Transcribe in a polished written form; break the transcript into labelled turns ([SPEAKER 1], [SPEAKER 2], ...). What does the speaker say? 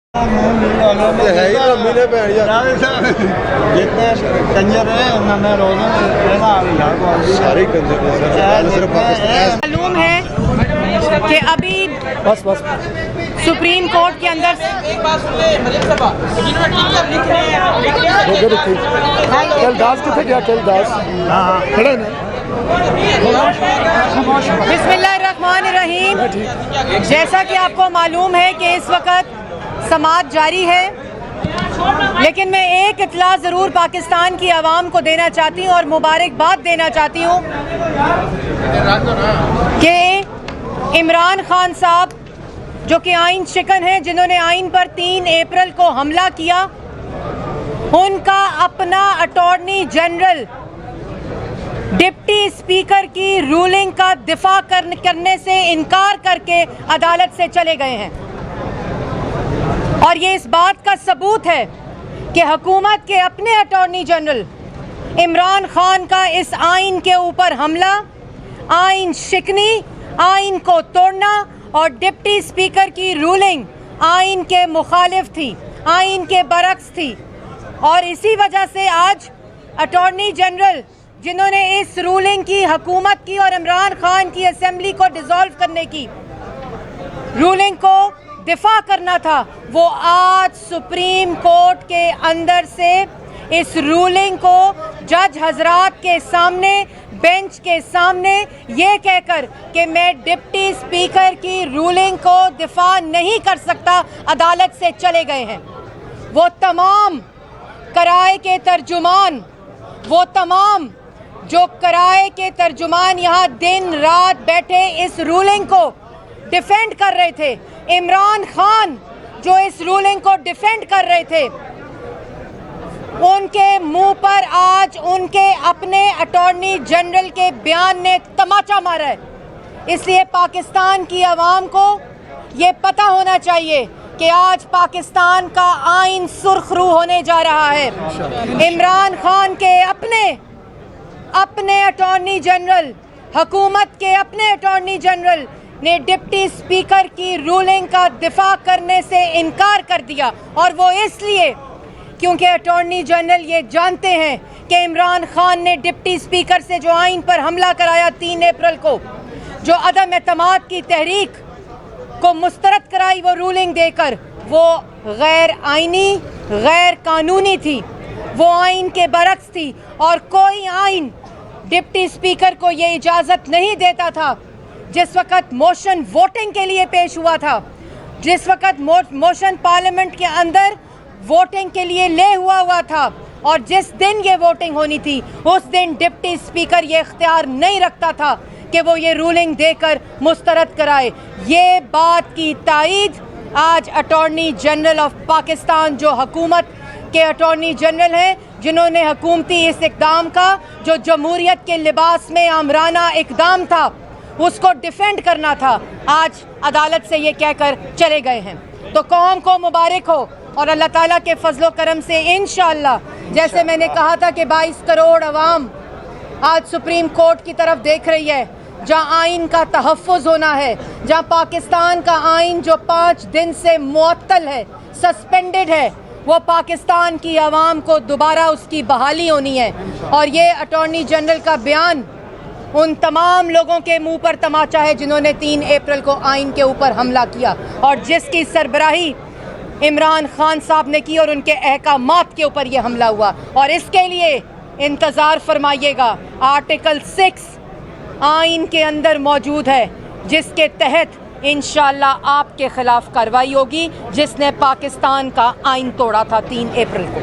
[SPEAKER 1] है ही रम्मी ने भैन यार
[SPEAKER 2] जितने कंजर है उन्होंने रोज़े
[SPEAKER 1] सारे कंजर ने सर सिर्फ पाकिस्तान
[SPEAKER 3] मालूम है कि अभी
[SPEAKER 1] बस बस
[SPEAKER 3] सुप्रीम कोर्ट के अंदर
[SPEAKER 1] कैलदास किथे गया कैलदास खड़े ने
[SPEAKER 3] बिस्मिल्लाहिर्रहमानिर्रहीम। जैसा कि आपको मालूम है कि इस वक्त समाअत जारी है, लेकिन मैं एक इत्तला ज़रूर पाकिस्तान की आवाम को देना चाहती हूँ और मुबारकबाद देना चाहती हूँ कि इमरान खान साहब जो कि आइन शिकन हैं, जिन्होंने आइन पर 3 अप्रैल को हमला किया, उनका अपना अटॉर्नी जनरल डिप्टी स्पीकर की रूलिंग का दिफा करने से इनकार करके अदालत से चले गए हैं। और ये इस बात का सबूत है कि हुकूमत के अपने अटॉर्नी जनरल इमरान खान का इस आइन के ऊपर हमला, आइन शिकनी, आइन को तोड़ना और डिप्टी स्पीकर की रूलिंग आइन के मुखालिफ थी, आइन के बरक्स थी। और इसी वजह से आज अटॉर्नी जनरल, जिन्होंने इस रूलिंग की, हुकूमत की और इमरान खान की असेंबली को डिसॉल्व करने की रूलिंग को दिफा करना था, वो आज सुप्रीम कोर्ट के अंदर से इस रूलिंग को जज हजरात के सामने, बेंच के सामने ये कहकर कि मैं डिप्टी स्पीकर की रूलिंग को दिफा नहीं कर सकता, अदालत से चले गए हैं। वो तमाम कराए के तर्जुमान, वो तमाम जो कराए के तर्जुमान यहाँ दिन रात बैठे इस रूलिंग को डिफेंड कर रहे थे, इमरान खान जो इस रूलिंग को डिफेंड कर रहे थे, उनके मुंह पर आज उनके अपने अटॉर्नी जनरल के बयान ने तमाचा मारा है। इसलिए पाकिस्तान की आवाम को ये पता होना चाहिए कि आज पाकिस्तान का आइन सुर्खरू होने जा रहा है। इमरान खान के अपने अटॉर्नी जनरल, हुकूमत के अपने अटॉर्नी जनरल ने डिप्टी स्पीकर की रूलिंग का दिफा करने से इनकार कर दिया, और वो इसलिए क्योंकि अटॉर्नी जनरल ये जानते हैं कि इमरान खान ने डिप्टी स्पीकर से जो आइन पर हमला कराया 3 अप्रैल को, जो अदम एतमाद की तहरीक को मुस्तरद कराई वो रूलिंग देकर, वो गैर आइनी, गैर कानूनी थी, वो आइन के बरक्स थी। और कोई आइन डिप्टी स्पीकर को ये इजाज़त नहीं देता था। जिस वक़्त मोशन वोटिंग के लिए पेश हुआ था, जिस वक़्त मोशन पार्लियामेंट के अंदर वोटिंग के लिए ले हुआ था, और जिस दिन ये वोटिंग होनी थी, उस दिन डिप्टी स्पीकर ये इख्तियार नहीं रखता था कि वो ये रूलिंग देकर मुस्तरद कराए। ये बात की तायीद आज अटॉर्नी जनरल ऑफ पाकिस्तान, जो हुकूमत के अटॉर्नी जनरल हैं, जिन्होंने हुकूमती इस इक़दाम का, जो जमहूरियत के लिबास में आमराना इक़दाम था, उसको डिफेंड करना था, आज अदालत से ये कहकर चले गए हैं। तो कौम को मुबारक हो, और अल्लाह ताला के फजलो करम से इंशाअल्लाह, जैसे मैंने कहा था कि 22 करोड़ अवाम आज सुप्रीम कोर्ट की तरफ देख रही है, जहां आइन का तहफ़्फ़ुज़ होना है, जहां पाकिस्तान का आइन जो 5 दिन से मुअत्तल है, सस्पेंडेड है, वो पाकिस्तान की आवाम को दोबारा उसकी बहाली होनी है। और ये अटॉर्नी जनरल का बयान उन तमाम लोगों के मुंह पर तमाचा है जिन्होंने 3 अप्रैल को आइन के ऊपर हमला किया, और जिसकी सरबराही इमरान खान साहब ने की, और उनके अहकामात के ऊपर यह हमला हुआ। और इसके लिए इंतज़ार फरमाइएगा, आर्टिकल 6 आइन के अंदर मौजूद है, जिसके तहत इंशाअल्लाह आपके ख़िलाफ़ कार्रवाई होगी, जिसने पाकिस्तान का आइन तोड़ा था 3 अप्रैल को।